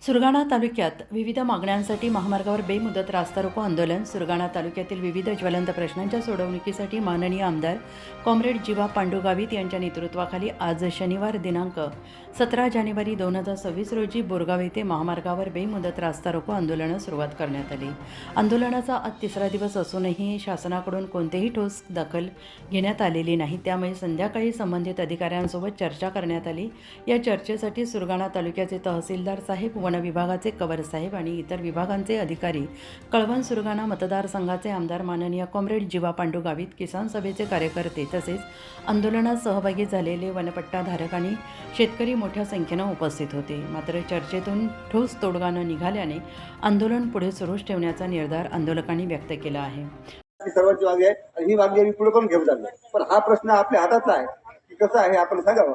सुरगाणा तालुक्यात विविध मागण्यांसाठी महामार्गावर बेमुदत रास्ता रोको आंदोलन. सुरगाणा तालुक्यातील विविध ज्वलंत प्रश्नांच्या सोडवणुकीसाठी माननीय आमदार कॉम्रेड जीवा पांडू गावित यांच्या नेतृत्वाखाली आज शनिवार दिनांक 17 जानेवारी 2026 रोजी बोरगाव येथे महामार्गावर बेमुदत रास्ता रोको आंदोलनास सुरुवात करण्यात आली. आंदोलनाचा आज तिसरा दिवस असूनही शासनाकडून कोणतेही ठोस दखल घेण्यात आलेली नाही. त्यामुळे संध्याकाळी संबंधित अधिकाऱ्यांसोबत चर्चा करण्यात आली. या चर्चेसाठी सुरगाणा तालुक्याचे तहसीलदार साहेब, वन विभागाचे कवर साहेब आणि इतर विभागांचे अधिकारी, कळवण सुरगाणा मतदारसंघाचे आमदार माननीय कॉम्रेड जीवा पांडू गावित, किसान सभेचे कार्यकर्ते तसेच आंदोलनात सहभागी झालेले वनपट्टाधारक आणि शेतकरी मोठ्या संख्येनं उपस्थित होते. मात्र चर्चेतून ठोस तोडगा न निघाल्याने आंदोलन पुढे सुरूच ठेवण्याचा निर्धार आंदोलकांनी व्यक्त केला आहे. सर्वांची मागणी आहे आणि ही मागणी आम्ही पुढे करून घेऊन चाललो. पण हा प्रश्न आपल्या हातात आहे की कसं आहे आपण सांगावं.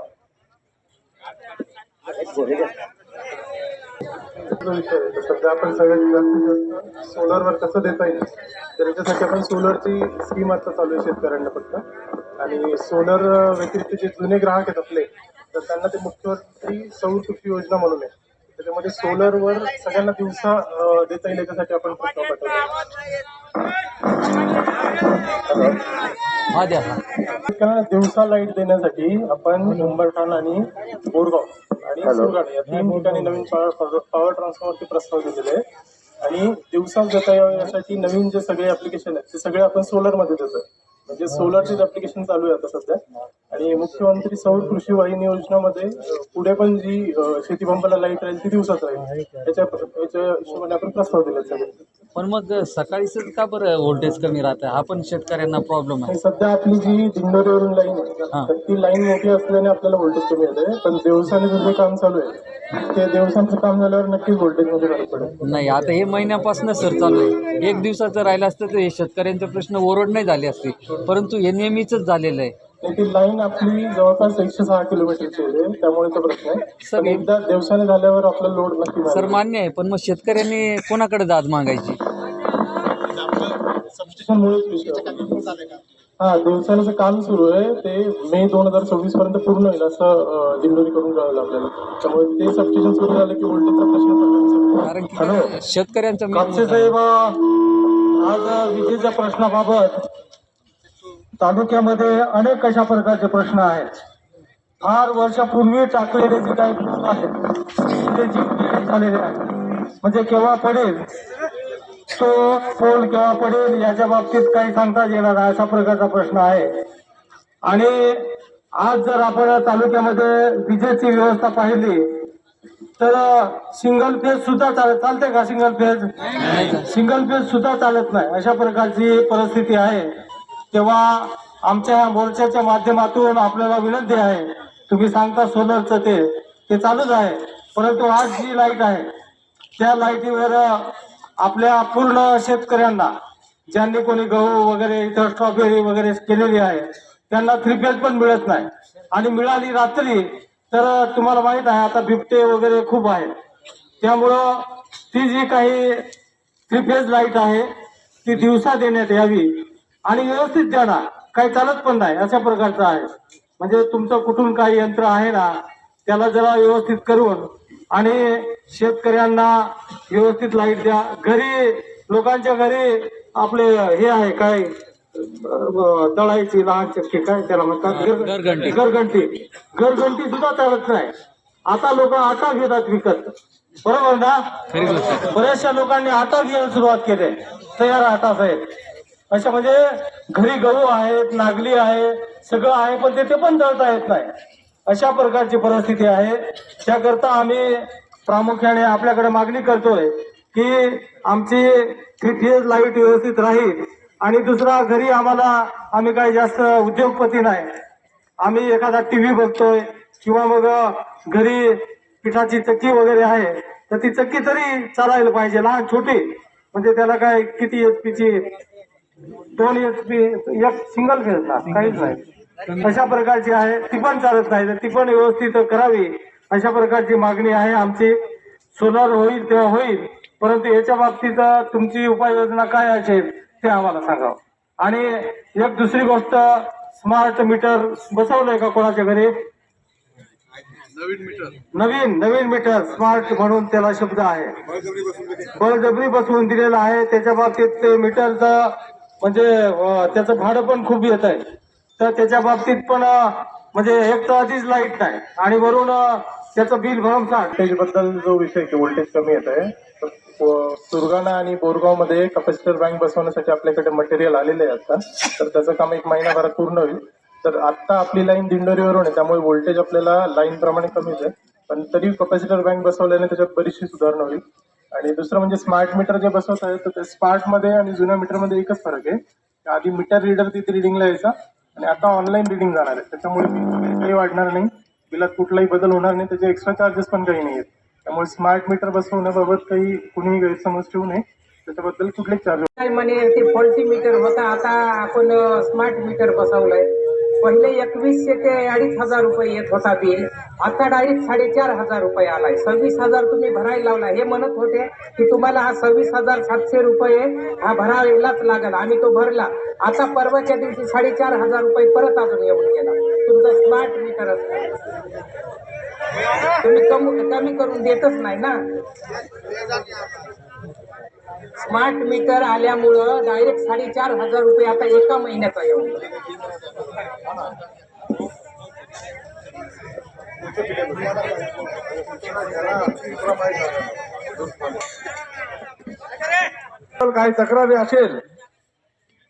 सध्या आपण सगळ्यात सोलरवर कसं देता येईल तर याच्यासाठी आपण सोलरची स्कीम आता चालू आहे शेतकऱ्यांना फक्त. आणि सोलर व्यतिरिक्त जे जुने ग्राहक आहेत आपले तर त्यांना ते मुख्यमंत्री सौर कृषी योजना म्हणून आहे. त्याच्यामध्ये सोलरवर सगळ्यांना दिवसा देता येईल याच्यासाठी आपण प्रस्ताव पाठवला. दिवसा लाईट देण्यासाठी आपण उंबरठाण आणि बोरगाव आणि सुरगाणा या 3 ठिकाणी नवीन पॉवर ट्रान्सफॉर्मरचे प्रस्ताव दिलेले आहे. आणि दिवसा देता यासाठी नवीन जे सगळे ऍप्लिकेशन आहेत ते सगळे आपण सोलरमध्ये देतो. म्हणजे सोलरचेच ऍप्लिकेशन चालू आहे आता सध्या. आणि मुख्यमंत्री सौर कृषी वाहिनी योजनामध्ये पुढे पण जी शेती पंपाला लाईट राहील ती दिवसाच राहील याच्या हिशोबाने आपण प्रस्ताव दिले सगळे. पण मग सकाळीच का बरं व्होल्टेज कमी राहतं? हा पण शेतकऱ्यांना प्रॉब्लेम आहे. सध्या आपली जी दिंडोरीवरून लाईन आहे तर ती लाईन मोठी असल्याने आपल्याला व्होल्टेज कमी येते. पण दिवसाने जे काम चालू आहे ते दिवसांचं काम झाल्यावर नक्कीच व्होल्टेज मध्ये फरक पडेल. नाही, आता हे महिन्यापासून सर चालू आहे. एक दिवसाचं राहिलं असतं तर हे शेतकऱ्यांचे प्रश्न ओरड नाही झाले असते, परंतु हे नेहमीच झालेलं आहे. ती लाईन आपली जवळपास 106 किलोमीटरची आहे, त्यामुळे तो प्रश्न आहे. सर एकदा दिवसाने झाल्यावर आपला लोड नक्की सर मान्य आहे, पण मग शेतकऱ्यांनी कोणाकडे दाद मागायची? हा, दिवसाचं काम सुरू आहे ते मे 2026 पर्यंत पूर्ण होईल असं दिंडोरी करून कळलं आपल्याला. त्यामुळे ते सबस्टेशन सुरू झालं की व्होल्टेजचा प्रश्न. कारण की शेतकऱ्यांचा कापसे साहेब, आज विजेच्या प्रश्नाबाबत तालुक्यामध्ये अनेक अशा प्रकारचे प्रश्न आहेत. फार वर्षापूर्वी टाकलेले जे काही प्रश्न आहेत ते जी झालेले आहेत. म्हणजे केव्हा पडेल तो पोल, केव्हा पडेल याच्या बाबतीत काही सांगता येणार नाही अशा प्रकारचा प्रश्न आहे. आणि आज जर आपण तालुक्यामध्ये विजेची व्यवस्था पाहिली तर सिंगल फेज सुद्धा चालते का? सिंगल फेज सुद्धा चालत नाही अशा प्रकारची परिस्थिती आहे. तेव्हा आमच्या मोर्चाच्या माध्यमातून आपल्याला विनंती आहे, तुम्ही सांगता सोलरचं ते चालूच आहे, परंतु आज जी लाईट आहे त्या लाईटीवर आपल्या पूर्ण शेतकऱ्यांना ज्यांनी कोणी गहू वगैरे इतर स्ट्रॉबेरी वगैरे केलेली आहे त्यांना 3 फेज पण मिळत नाही. आणि मिळाली रात्री तर तुम्हाला माहित आहे आता बिबटे वगैरे खूप आहेत. त्यामुळं ती जी काही 3 फेज लाईट आहे ती दिवसा देण्यात यावी आणि व्यवस्थित द्या. काही चालत पण नाही अशा प्रकारचं आहे. म्हणजे तुमचं कुठून काही यंत्र आहे ना त्याला जरा व्यवस्थित करून आणि शेतकऱ्यांना व्यवस्थित लाईट द्या. घरी लोकांच्या घरी आपले हे आहे काय तळायची लहान चक्की काय त्याला म्हणतात घरघंटी सुद्धा चालत नाही. आता लोक आटा घेतात विकत, बरोबर ना? बऱ्याचशा लोकांनी आटा घ्यायला सुरुवात केली, तयार आटा साहेब. अशा म्हणजे घरी गहू आहेत, नागली आहे, सगळं आहे, पण ते पण दळता येत नाही अशा प्रकारची परिस्थिती आहे. त्याकरता आम्ही प्रामुख्याने आपल्याकडे मागणी करतोय की आमची 3 फेज लाईट व्यवस्थित राहील. आणि दुसरा, घरी आम्ही काही जास्त उद्योगपती नाही, आम्ही एखादा टीव्ही बघतोय किंवा मग घरी पिठाची चक्की वगैरे आहे तर ती चक्की तरी चालायला पाहिजे, लहान छोटी. म्हणजे त्याला काय किती HP ची 2 HP एक सिंगल फेज ना काहीच नाही अशा प्रकारची आहे, ती पण चालत नाही तर ती पण व्यवस्थित करावी अशा प्रकारची मागणी आहे आमची. सोलर होईल तेव्हा होईल, परंतु याच्या बाबतीत तुमची उपाययोजना काय असेल ते आम्हाला सांगावं. आणि एक दुसरी गोष्ट, स्मार्ट मीटर बसवलंय का कोणाच्या घरी? नवीन मीटर स्मार्ट म्हणून त्याला शब्द आहे, बळजबरी बसवून दिलेला आहे. त्याच्या बाबतीत ते मीटरचं म्हणजे त्याचं भाडं पण खूप येत आहे. तर त्याच्या बाबतीत पण म्हणजे एक तर आधीच लाईट नाही आणि वरून त्याचं बिल भरमसाठ. व्होल्टेज बद्दल जो विषय की व्होल्टेज कमी येत आहे, तर सुरगाणा आणि बोरगाव मध्ये कॅपॅसिटर बँक बसवण्यासाठी आपल्याकडे मटेरियल आलेले आहे आता. तर त्याचं काम 1 महिनाभरात पूर्ण होईल. तर आता आपली लाईन दिंडोरीवरून आहे, त्यामुळे व्होल्टेज आपल्याला लाईन प्रमाणे कमीच आहे, पण तरी कॅपॅसिटर बँक बसवल्याने त्याच्यात बरीचशी सुधारणा होईल. आणि दुसरं म्हणजे स्मार्ट मीटर जे बसवत आहे, तर ते स्मार्ट मध्ये आणि जुन्या मीटर मध्ये एकच फरक आहे. आधी मीटर रीडर तिथे रिडिंगला यायचा आणि आता ऑनलाईन रिडिंग जाणार आहे. त्याच्यामुळे बिल काही वाढणार नाही, बिलात कुठलाही बदल होणार नाही, त्याचे एक्स्ट्रा चार्जेस पण काही नाही आहेत. त्यामुळे स्मार्ट मीटर बसवण्याबाबत काही कुणीही गैरसमज ठेवू नये, त्याच्याबद्दल कुठलेच चार्जेस. काय म्हणे ते फॉल्टी मीटर होता, आता आपण स्मार्ट मीटर बसवलंय. पहिले 2100 ते 2500 रुपये येत होता बिल, आता डायरेक्ट 4500 रुपये आलाय. 26,000 तुम्ही भरायला लावला. हे म्हणत होते की तुम्हाला हा 26,700 रुपये हा भरायलाच लागेल, आम्ही तो भरला. आता परवाच्या दिवशी 4500 रुपये परत अजून येऊन गेला. तुमचं स्मार्ट मीटर असतं, तुम्ही कमी करून देतच नाही ना. स्मार्ट मीटर आल्यामुळं डायरेक्ट 4500 रुपये आता एका महिन्याचा येऊन. काही तक्रारी असेल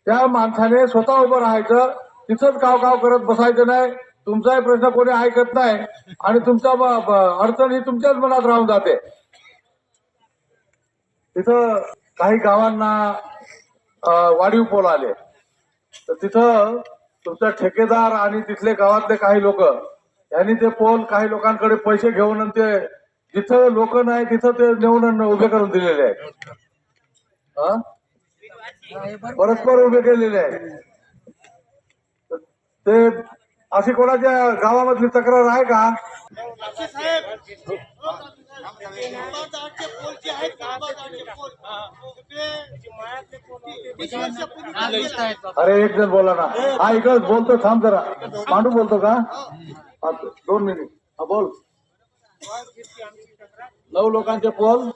त्या माणसाने स्वतः उभं राहायचं, तिथंच काव करत बसायचं नाही. तुमचाही प्रश्न कोणी ऐकत नाही आणि तुमचा अडचण ही तुमच्याच मनात राहून जाते. तिथं काही गावांना वाढीव पोल आले, तर तिथं तुमचा ठेकेदार आणि तिथले गावातले काही लोक यांनी ते पोल काही लोकांकडे पैसे घेऊन ते जिथं लोक नाही तिथं ते नेऊन उभे करून दिलेले आहेत. परस्पर उभे केलेले आहेत. ते अशी कोणाच्या गावामधली तक्रार आहे का? अरे एक जण बोला ना. हा इकडे बोलतो, थांब जरा. पांडू बोलतो का? 2 मिनिट. हा बोल. 9 लोकांचे पोल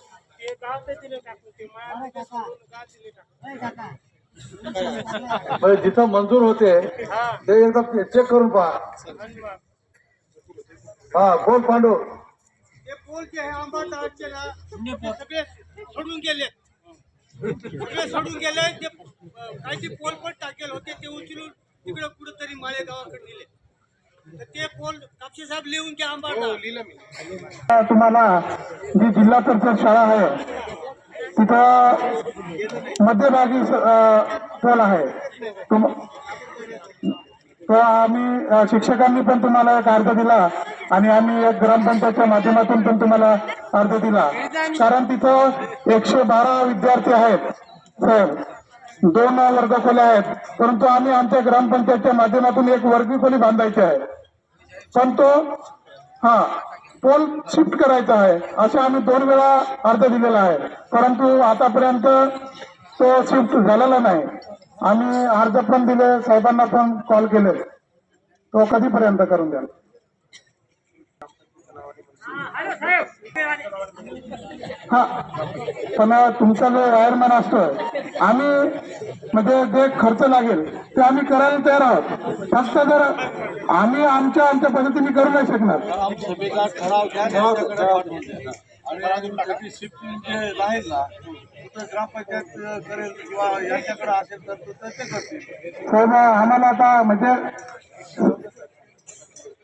जिथं मंजूर होते ते एकदा चेक करून पहा. हा बोल पांडू. ते पोल जे आहे आंबाटाचे ना, सगळे सोडून गेले. ते काही पोल पण टाकेल होते, ते उचलून तिकडे कुठेतरी माळेगावाकडे नेले. तर ते पोल कापसे साहेब लिहून घ्या. आंबाटा तुम्हाला जी जिल्हा परिषद शाळा आहे तिथं मध्यभागी पोल आहे. तो आम्ही शिक्षकांनी पण तुम्हाला एक अर्ज दिला आणि आम्ही एक ग्रामपंचायतच्या माध्यमातून पण तुम्हाला अर्ज दिला. कारण तिथं 112 विद्यार्थी आहेत साहेब, 2 वर्गखोल्या आहेत, परंतु आम्ही आमच्या ग्रामपंचायतच्या माध्यमातून एक वर्गी खोली बांधायची आहे. पण तो पोल शिफ्ट करायचा आहे असे आम्ही 2 वेळा अर्ज दिलेला आहे, परंतु आतापर्यंत तो शिफ्ट झालेला नाही. आम्ही अर्ज पण दिले, साहेबांना पण कॉल केले. तो कधीपर्यंत करून द्याल? हा, पण तुमचा जो वायरमॅन असतोय, आम्ही म्हणजे जे खर्च लागेल ते आम्ही करायला तयार आहोत. फक्त जर आम्ही आमच्या पद्धतीने करू नाही शकणार. शिफ्टिंग जे राहील ना, ग्रामपंचायत करेल किंवा यांच्याकडे असेल तर ते करतील. साहेब आम्हाला आता म्हणजे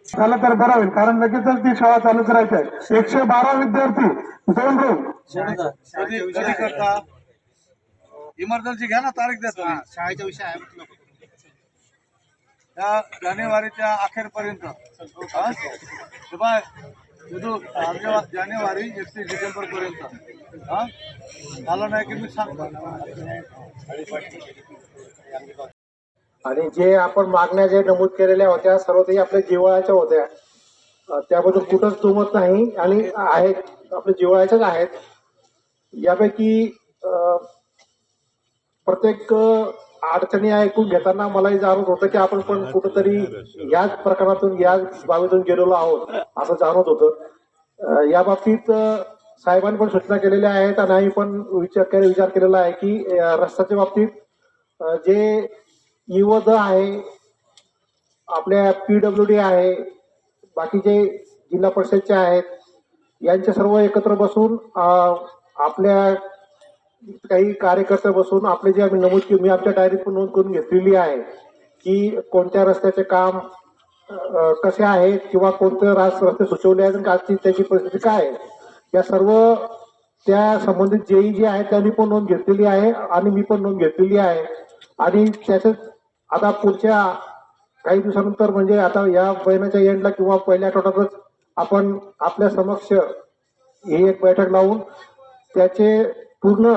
झालं तर बरं होईल, कारण लगेचच ती शाळा चालू करायची आहे. 112 विद्यार्थी, 2 रूम. कधी करता? इमर्जन्सी घ्या ना, तारीख द्या तुम्ही. शाळेचा विषय आहे. त्या जानेवारीच्या अखेरपर्यंत जानेवारी 31 डिसेंबर पर्यंत झालं नाही की मी सांगतो. आणि जे आपण मागण्या जे नमूद केलेल्या होत्या सर्व काही आपल्या जिव्हाळ्याच्या होत्या, त्याबद्दल कुठंच दुमत नाही आणि आहेत आपल्या जिव्हाळ्याच्याच आहेत. यापैकी प्रत्येक अडचणी ऐकून घेताना मलाही जाणवत होतं की आपण पण कुठंतरी याच प्रकरणातून याच बाबीतून गेलेलो आहोत असं जाणवत होतं. या बाबतीत साहेबांनी पण सूचना केलेल्या आहेत आणि आम्ही पण विचार केलेला आहे की रस्त्याच्या बाबतीत जे युवद आहे, आपल्या PWD आहे, बाकीचे जिल्हा परिषदचे आहेत, यांचे सर्व एकत्र बसून आपल्या काही कार्यकर्ते बसून आपले जे आम्ही नमूद केली, मी आमच्या डायरीत पण नोंद करून घेतलेली आहे की कोणत्या रस्त्याचे काम कसे आहेत किंवा कोणते रस्ते सुचवले आहेत आणि आजची त्याची परिस्थिती काय आहे, या सर्व त्या संबंधित जे आहेत त्यांनी पण नोंद घेतलेली आहे आणि मी पण नोंद घेतलेली आहे. आणि त्याच्यात आता पुढच्या काही दिवसानंतर म्हणजे आता या महिन्याच्या एंडला किंवा पहिल्या आठवड्यातच आपण आपल्या समक्ष ही एक बैठक लावून त्याचे पूर्ण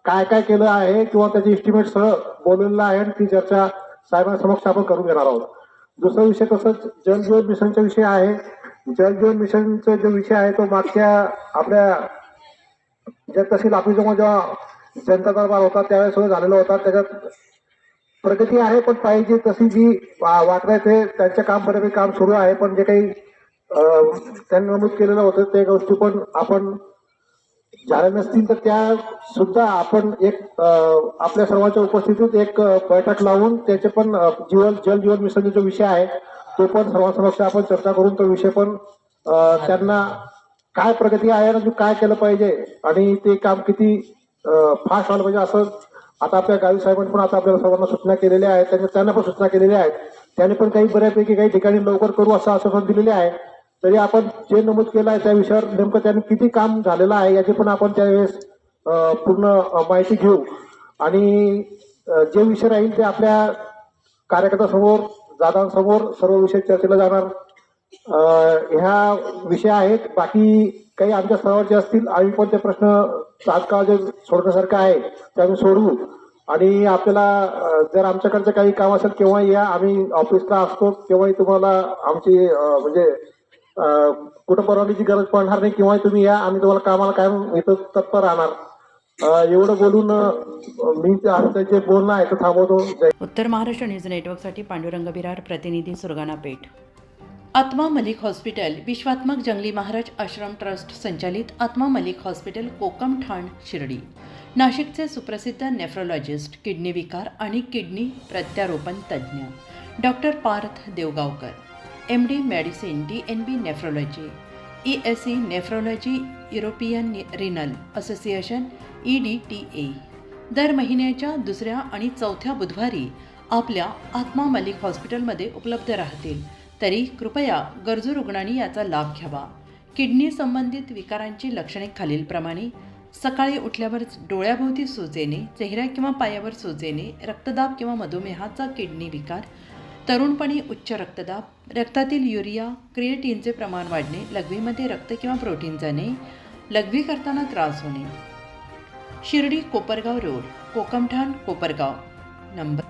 काय काय केलं आहे किंवा त्याचे एस्टिमेट सह बोललेलं आहे आणि ती चर्चा साहेबांसमक्ष आपण करून घेणार आहोत. दुसरा विषय तसंच जल जीवन मिशनचा विषय आहे. जल जीवन मिशनचा जो विषय आहे तो मागच्या आपल्या ज्या तहसील ऑफिसमध्ये जेव्हा जनता दरबार होता त्यावेळेस सुद्धा झालेला होता. त्याच्यात प्रगती आहे पण पाहिजे तशी जी वाटत ते त्यांचं काम बऱ्यापैकी काम सुरू आहे, पण जे काही त्यांनी नमूद केलेलं होतं ते गोष्टी पण आपण झाल्या नसतील तर त्या सुद्धा आपण एक आपल्या सर्वांच्या उपस्थितीत एक बैठक लावून त्याचे पण जल जीवन मिशनचा जो विषय आहे तो पण सर्वांसमक्ष आपण चर्चा करून तो विषय पण त्यांना काय प्रगती आहे आणि काय केलं पाहिजे आणि ते काम किती फास्ट व्हायला पाहिजे असं आता आपल्या गावी साहेबांनी पण आता आपल्याला सर्वांना सूचना केलेल्या आहेत, त्यांना पण सूचना केलेल्या आहेत. त्यांनी पण काही बऱ्यापैकी काही ठिकाणी लवकर करू असं आश्वासन दिलेले आहे. तरी आपण जे नमूद केलं आहे त्या विषयावर नेमकं त्यांनी किती काम झालेलं आहे याची पण आपण त्यावेळेस पूर्ण माहिती घेऊ आणि जे विषय राहील ते आपल्या कार्यकर्त्यासमोर दादांसमोर सर्व विषय चर्चेला जाणार ह्या विषय आहेत. बाकी काही आमच्या स्तरावरचे असतील आम्ही पण ते प्रश्न तात्काळ जे सोडण्यासारखं आहे ते आम्ही सोडवू आणि आपल्याला जर आमच्याकडचं काही काम असेल केव्हा या, आम्ही ऑफिसला असतो केव्हाही तुम्हाला आमची म्हणजे कुठं परवानगीची गरज पडणार नाही, केव्हाही तुम्ही या, आम्ही तुम्हाला कामाला कायम इथं तत्पर राहणार. एवढं बोलून मी आमचं जे बोलणं आहे ते थांबवतो. उत्तर महाराष्ट्र न्यूज नेटवर्कसाठी पांडुरंग बिरार, प्रतिनिधी सुरगाणा पेठ. आत्मा मलिक हॉस्पिटल विश्वात्मक जंगली महाराज आश्रम ट्रस्ट संचालित आत्मा मलिक हॉस्पिटल कोकम ठाण शिर्डी. नाशिकचे सुप्रसिद्ध नेफ्रोलॉजिस्ट, किडनी विकार आणि किडनी प्रत्यारोपण तज्ज्ञ doctor Parth Devgaonkar, MD medicine, DNB nephrology, ESE nephrology, European renal association EDTA दर महिन्याच्या दुसऱ्या आणि चौथ्या बुधवारी आपल्या आत्मा मलिक हॉस्पिटलमध्ये उपलब्ध राहतील. तरी कृपया गरजू रुग्णांनी याचा लाभ घ्यावा. किडनी संबंधित विकारांची लक्षणे खालीलप्रमाणे: सकाळी उठल्यावर डोळ्याभोवती सूज येणे, चेहऱ्या किंवा पायावर सूज येणे, रक्तदाब किंवा मधुमेहाचा किडनी विकार, तरुणपणी उच्च रक्तदाब, रक्तातील युरिया क्रिएटिनचे प्रमाण वाढणे, लघवीमध्ये रक्त किंवा प्रोटीन जाणे, लघवी करताना त्रास होणे. शिर्डी कोपरगाव रोड, कोकमठाण, कोपरगाव. नंबर